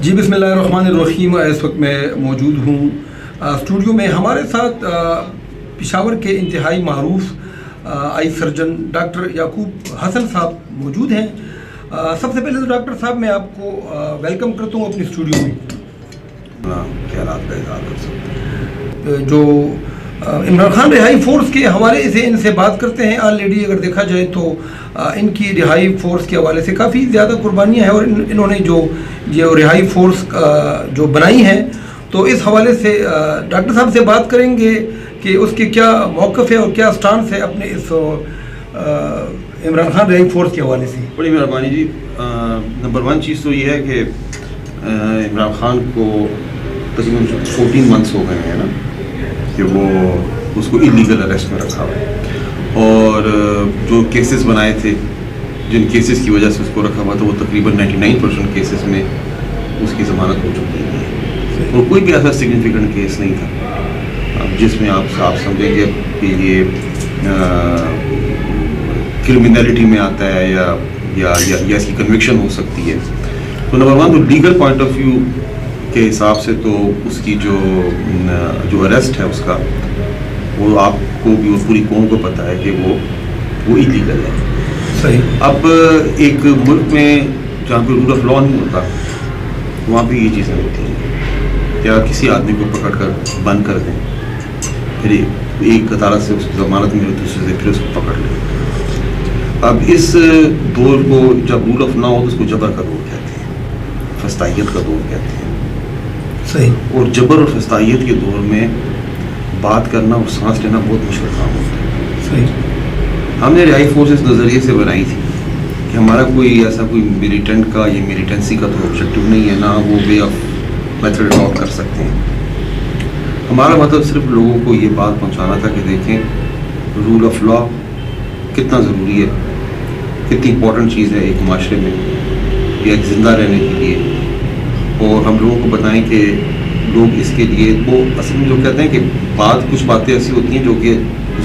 جی بسم اللہ الرحمن الرحیم. اس وقت میں موجود ہوں اسٹوڈیو میں. ہمارے ساتھ پشاور کے انتہائی معروف آئی سرجن ڈاکٹر یعقوب حسن صاحب موجود ہیں. سب سے پہلے تو ڈاکٹر صاحب میں آپ کو ویلکم کرتا ہوں اپنی اسٹوڈیو میں. خیالات کا اظہار کر سکتے ہیں. جو عمران خان رہائی فورس کے حوالے سے ان سے بات کرتے ہیں. آلریڈی اگر دیکھا جائے تو ان کی رہائی فورس کے حوالے سے کافی زیادہ قربانیاں ہیں اور انہوں نے جو رہائی فورس جو بنائی ہے تو اس حوالے سے ڈاکٹر صاحب سے بات کریں گے کہ اس کے کیا موقف ہے اور کیا سٹانس ہے اپنے اس عمران خان رہائی فورس کے حوالے سے. بڑی مہربانی جی. نمبر 1 چیز تو یہ ہے کہ عمران خان کو تقریباً 14 منتھس ہو گئے ہیں نا کہ وہ اس کو انلیگل اریسٹ میں رکھا ہوا اور جو کیسز بنائے تھے جن کیسز کی وجہ سے اس کو رکھا ہوا تھا وہ تقریباً 99% کیسز میں اس کی ضمانت ہو چکی ہے اور کوئی بھی ایسا سگنیفیکنٹ کیس نہیں تھا جس میں آپ سمجھیں گے کہ یہ کرمینلٹی میں آتا ہے یا اس کی کنوکشن ہو سکتی ہے. تو نمبر 1 تو لیگل پوائنٹ آف ویو کے حساب سے تو اس کی جو اریسٹ ہے اس کا وہ آپ کو بھی اور پوری قوم کو پتہ ہے کہ وہ انلیگل ہے. صحیح. اب ایک ملک میں جہاں پہ رول آف لا نہیں ہوتا وہاں پہ یہ چیزیں ہوتی ہیں کہ آپ کسی آدمی کو پکڑ کر بند کر دیں پھر ایک عدالت سے اس کی ضمانت ملے دوسرے سے پھر اس کو پکڑ لیں. اب اس دور کو جب رول آف لا ہو تو اس کو جبر کا دور کہتے ہیں, فسطائیت کا دور کہتے ہیں. صحیح. اور جبر اور فسطائیت کے دور میں بات کرنا اور سانس لینا بہت مشکل کام ہوتا ہے. صحیح. ہم نے رہائی فورس اس نظریے سے بنائی تھی کہ ہمارا کوئی ایسا کوئی ملیٹنٹ کا یا ملیٹنسی کا تو آبجیکٹو نہیں ہے, نہ وہ وے آف میتھڈ اڈاپٹ کر سکتے ہیں. ہمارا مطلب صرف لوگوں کو یہ بات پہنچانا تھا کہ دیکھیں رول آف لا کتنا ضروری ہے, کتنی امپورٹنٹ چیز ہے ایک معاشرے میں یا ایک زندہ رہنے کے لیے, اور ہم لوگوں کو بتائیں کہ لوگ اس کے لیے وہ اصل میں جو کہتے ہیں کہ کچھ باتیں ایسی ہوتی ہیں جو کہ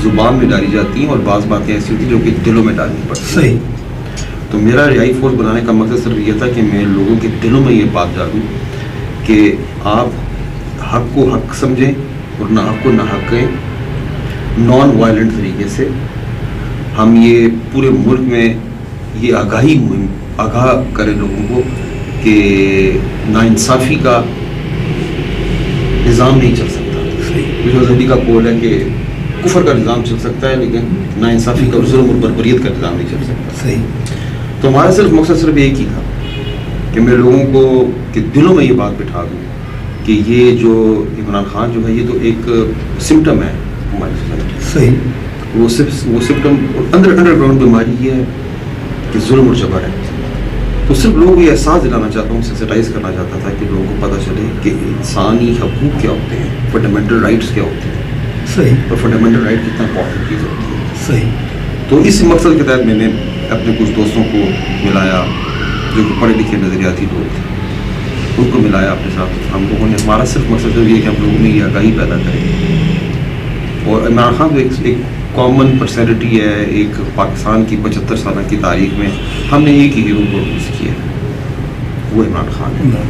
زبان میں ڈالی جاتی ہیں اور بعض باتیں ایسی ہوتی ہیں جو کہ دلوں میں ڈالنی پڑتی ہیں. صحیح. تو میرا رہائی فورس بنانے کا مقصد صرف یہ تھا کہ میں لوگوں کے دلوں میں یہ بات ڈالوں کہ آپ حق کو حق سمجھیں اور نہ حق کو نہ حق کہیں. نان وائلنٹ طریقے سے ہم یہ پورے ملک میں یہ آگاہی مہم آگاہ کریں لوگوں کو کہ ناانصافی کا نظام نہیں چل سکتا. جو آزادی کا قول ہے کہ کفر کا نظام چل سکتا ہے لیکن ناانصافی کا ظلم اور بربریت کا نظام نہیں چل سکتا. صحیح. تو ہمارا صرف مقصد صرف ایک ہی تھا کہ میں لوگوں کو کہ دلوں میں یہ بات بٹھا دوں کہ یہ جو عمران خان جو ہے یہ تو ایک سمٹم ہے ہماری سوسائٹی. صحیح. وہ سمٹم انڈر گراؤنڈ بیماری یہ ہے کہ ظلم اور جبر ہے. تو صرف لوگوں کو یہ احساس دلانا چاہتا ہوں, سینسٹائز کرنا چاہتا تھا کہ لوگوں کو پتہ چلے کہ انسانی حقوق کیا ہوتے ہیں, فنڈامنٹل رائٹس کیا ہوتے ہیں. صحیح. اور فنڈامنٹل رائٹ کتنا امپورٹنٹ چیز ہوتی ہے. صحیح. تو اس مقصد کے تحت میں نے اپنے کچھ دوستوں کو ملایا جو کہ پڑھے لکھے نظریاتی لوگ تھے, ان کو ملایا اپنے ساتھ. ہم لوگوں نے ہمارا صرف مقصد یہ ہے کہ ہم لوگوں میں یہ آگاہی پیدا کریں. اور عمران خان تو ایک کامن پرسنالٹی ہے ایک پاکستان کی 75 سالہ کی تاریخ میں ہم نے ایک ہی ہیرو کو یوز کیا ہے, وہ عمران خان ہے.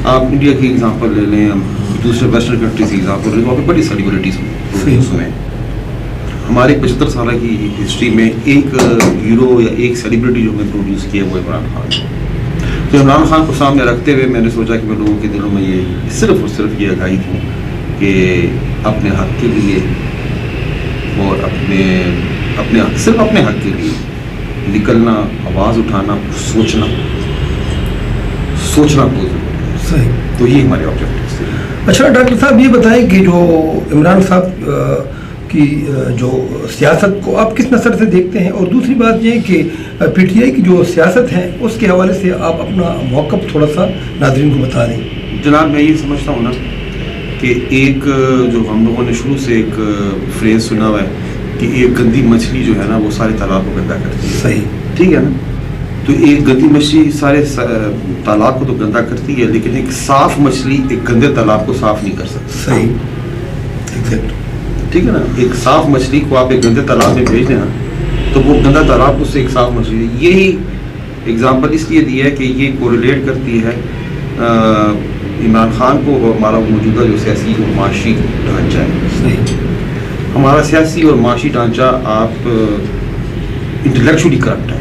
آپ انڈیا کی ایگزامپل لے لیں, ہم دوسرے ویسٹرن کنٹریز کی ایگزامپل لے لیں, وہاں پہ بڑی سیلیبریٹیز میں ہمارے 75 سالہ کی ہسٹری میں ایک ہیرو یا ایک سیلیبریٹی جو ہمیں پروڈیوس کیا وہ عمران خان ہے. تو عمران خان کو سامنے رکھتے ہوئے میں نے سوچا کہ میں لوگوں کے دلوں میں یہ صرف اور صرف یہ آگاہی دوں کہ اپنے حق کے لیے اور صرف اپنے حق کے لیے نکلنا, آواز اٹھانا, سوچنا بہت ضروری ہے. صحیح. تو یہ ہمارے آبجیکٹیوز تھے. اچھا ڈاکٹر صاحب یہ بتائیں کہ جو عمران صاحب کی جو سیاست کو آپ کس نظر سے دیکھتے ہیں, اور دوسری بات یہ کہ پی ٹی آئی کی جو سیاست ہے اس کے حوالے سے آپ اپنا موقف تھوڑا سا ناظرین کو بتا دیں. جناب میں یہ سمجھتا ہوں نا کہ ایک جو ہم لوگوں نے شروع سے ایک فریز سنا ہوا ہے کہ ایک گندی مچھلی جو ہے نا وہ سارے تالاب کو گندا کرتی ہے. صحیح. ٹھیک ہے نا. تو ایک گندی مچھلی سارے تالاب کو تو گندا کرتی ہے لیکن ایک صاف مچھلی ایک گندے تالاب کو صاف نہیں کر سکتی. صحیح. ایگزیکٹ. ٹھیک ہے نا. ایک صاف مچھلی کو آپ ایک گندے تالاب میں بھیج دیں نا تو وہ گندا تالاب اس سے ایک صاف مچھلی. یہی ایگزامپل اس لیے دی ہے کہ یہ کوریلیٹ کرتی ہے عمران خان کو ہمارا موجودہ جو سیاسی اور معاشی ڈھانچہ ہے، صحیح، ہمارا سیاسی اور معاشی ڈھانچہ آپ انٹلیکچولی کرپٹ ہے،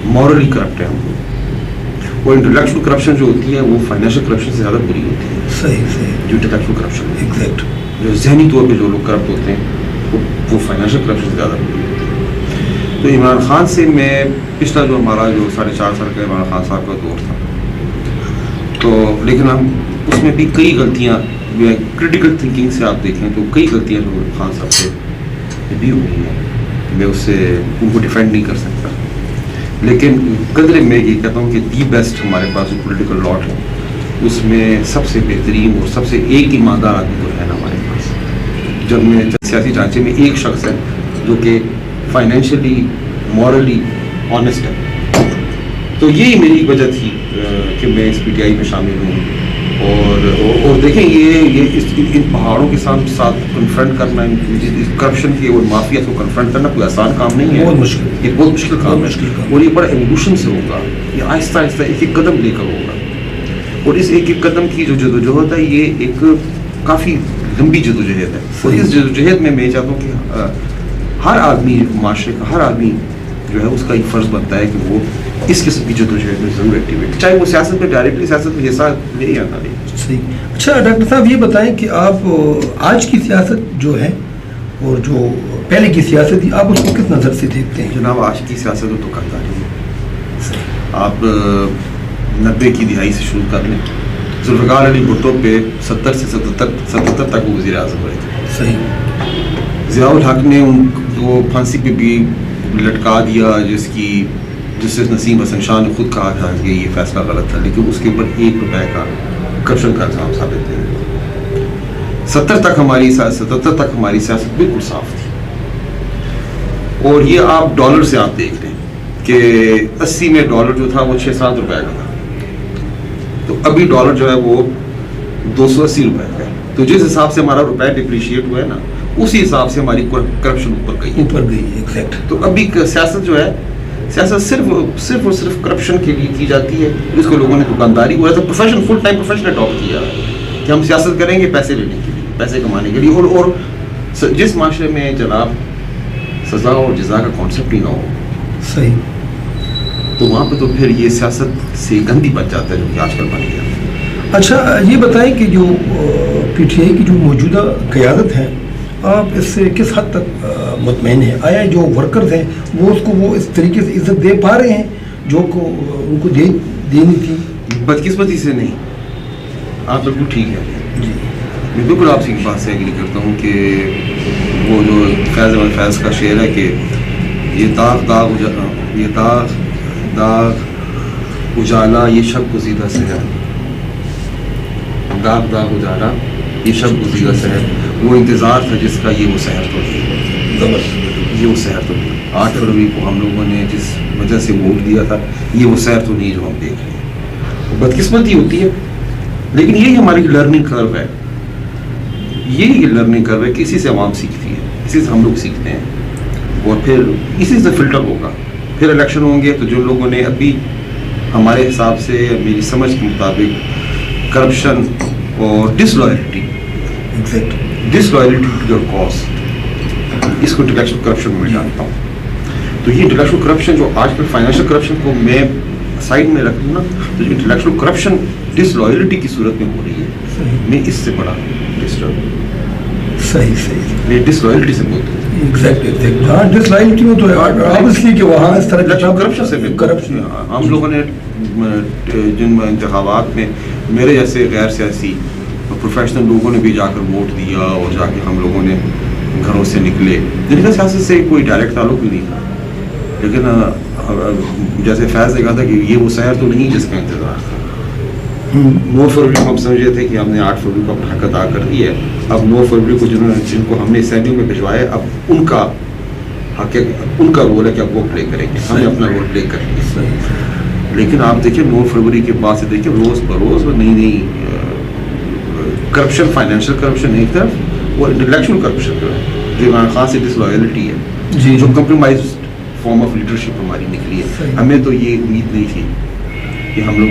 مورلی کرپٹ ہے ہم لوگ، اور انٹلیکچوئل کرپشن جو ہوتی ہے وہ فائنینشیل کرپشن سے زیادہ بری ہوتی ہے، صحیح صحیح، جو انٹلیکچوئل کرپشن ہے، ایگزیکٹ، جو ذہنی طور پہ جو لوگ کرپٹ ہوتے ہیں وہ فائنینشیل کرپشن سے زیادہ بری ہوتی ہے۔ تو عمران خان سے میں پچھلا جو ہمارا جو 4.5 سال کا عمران خان صاحب کا دور تھا، تو لیکن ہم اس میں بھی کئی غلطیاں کریٹیکل تھنکنگ سے آپ دیکھیں تو کئی غلطیاں جو خان صاحب سے بھی ہوئی ہیں، میں اس سے ان کو ڈیفینڈ نہیں کر سکتا، لیکن قدرے میں یہ کہتا ہوں کہ دی بیسٹ ہمارے پاس جو پولیٹیکل لاٹ ہے اس میں سب سے بہترین اور سب سے ایک ایماندار آدمی تو ہے نا ہمارے پاس، جب میں سیاسی ڈھانچے میں ایک شخص ہے جو کہ فائنینشلی مورلی آنیسٹ ہے، تو یہی میری وجہ تھی کہ میں اس پی ٹی آئی میں شامل ہوں، اور دیکھیں یہ ان پہاڑوں کے ساتھ کنفرنٹ کرنا، کرپشن کی اور مافیا کو کنفرنٹ کرنا کوئی آسان کام نہیں ہے، بہت مشکل، یہ بہت مشکل کام ہے، اور یہ بڑا ایوولوشن سے ہوگا، یہ آہستہ آہستہ ایک ایک قدم لے کر ہوگا، اور اس ایک ایک قدم کی جو جدوجہد ہے یہ ایک کافی لمبی جدوجہد ہے، اور اس جدوجہد میں چاہتا ہوں کہ ہر آدمی معاشرے کا ہر آدمی جو ہے اس کا ایک فرض بنتا ہے کہ وہ اس قسم کی جدوجہد میں ضرور ایکٹیویٹ، چاہے وہ سیاست میں ڈائریکٹلی سیاست میں حصہ لے یا نہ لے۔ صحیح، اچھا ڈاکٹر صاحب یہ بتائیں کہ آپ آج کی سیاست جو ہے اور جو پہلے کی سیاست تھی آپ اس کو کس نظر سے دیکھتے ہیں؟ جناب آج کی سیاست تو دکانداری ہے، آپ 90 کی دہائی سے شروع کر لیں، ذوالفقار علی بھٹو پہ 70 سے 77 تک وہ وزیر اعظم رہے تھے، صحیح، ضیاء الحق نے ان کو پھانسی پہ بھی لٹکا دیا، جس سے نسیم حسن شاہ نے خود کہا تھا کہ یہ فیصلہ غلط تھا، لیکن اس کے اوپر 1 روپے کا کرپشن کا الزام ثابت نہیں۔ 77 تک ہماری سیاست بالکل صاف تھی، اور یہ آپ ڈالر سے آپ دیکھ لیں کہ 80 میں ڈالر جو تھا وہ 6-7 روپے کا تھا، تو ابھی ڈالر جو ہے وہ 280 روپے کا ہے، تو جس حساب سے ہمارا روپے ڈپریشیٹ ہوا ہے نا اسی حساب سے ہماری کرپشن اوپر گئی، ایگزیکٹ۔ تو ابھی سیاست جو ہے سیاست صرف اور صرف کرپشن کے لیے کی جاتی ہے، اس کو لوگوں نے دکانداری کو as a profession full time profession adapt کیا ہے کہ ہم سیاست کریں گے پیسے لینے کے لیے، پیسے کمانے کے لیے، اور جس معاشرے میں جناب سزا اور جزا کا کانسیپٹ ہی نہ ہو، صحیح، تو وہاں پہ تو پھر یہ سیاست سے گندی بن جاتا ہے جو کہ آج کل بن گیا۔ اچھا یہ بتائیں کہ جو پی ٹی آئی کی جو موجودہ قیادت ہے آپ اس سے کس حد تک مطمئن ہیں؟ آیا جو ورکرز ہیں وہ اس طریقے سے عزت دے پا رہے ہیں جو ان کو دینی تھی؟ بدقسمتی سے نہیں، آپ بالکل ٹھیک ہے جی، میں بالکل آپ سے ایک بات سے ایگری کرتا ہوں کہ وہ جو فیض احمد فیض کا شعر ہے کہ یہ داغ اجالا یہ شب گزیدہ سحر، داغ اجالا یہ شب گزیدہ سحر، وہ انتظار تھا جس کا یہ وہ سحر تو نہیں، یہ وہ سحر تو نہیں، 8 فروری کو ہم لوگوں نے جس وجہ سے ووٹ دیا تھا یہ وہ سحر تو نہیں جو ہم دیکھ رہے ہیں۔ بدقسمتی ہوتی ہے، لیکن یہی ہماری لرننگ کرو ہے، یہی لرننگ کرو ہے کہ اسی سے عوام سیکھتی ہے، اسی سے ہم لوگ سیکھتے ہیں، اور پھر اسی سے فلٹر ہوگا، پھر الیکشن ہوں گے تو جو لوگوں نے ابھی ہمارے حساب سے میری سمجھ کے مطابق کرپشن اور ڈس لائلٹی ٹو یور کاز، اس کو انٹلیکچوئل کرپشن میں جانتا ہوں، تو یہ انٹلیکچوئل کرپشن جو آج کل فائنینشیل کرپشن کو میں سائڈ میں رکھ دوں نا، تو جو انٹلیکچوئل کرپشن ڈس لائلٹی کی صورت میں ہو رہی ہے میں اس سے بڑا ڈسٹرب، صحیح، میں ڈس لائلٹی سے بولتا ہوں، ایگزیکٹ، ہاں ڈس لائلٹی میں تو obviously کہ وہاں اس طرح کی کرپشن سے کرپشن ہم لوگوں نے جن انتخابات میں میرے جیسے غیر سیاسی پروفیشنل لوگوں نے بھی جا کر ووٹ دیا، اور جا کے ہم لوگوں نے گھروں سے نکلے جن کا سیاست سے کوئی ڈائریکٹ تعلق بھی نہیں تھا، لیکن جیسے فیض نے کہا تھا کہ یہ وہ سحر تو نہیں جس کا انتظار تھا۔ 9 فروری کو ہم سمجھے تھے کہ ہم نے 8 فروری کو اپنا حق ادا کر دی ہے، اب 9 فروری کو جن کو ہم نے اسمبلی میں بھجوایا اب ان کا حق ہے، ان کا رول ہے کہ اب وہ پلے کریں گے، ہمیں اپنا رول پلے کریں گے۔ لیکن آپ دیکھیں 9 فروری کے بعد سے دیکھیں روز بروز نئی کرپشن، فائنینشیل کرپشن ایک طرف، اور انٹلیکچوئل کرپشن جو عمران خان سے ڈس لائلٹی ہے، جو کمپرومائزڈ فارم آف لیڈرشپ ہماری نکلی ہے۔ ہمیں تو یہ امید نہیں تھی کہ ہم لوگ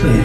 صحیح.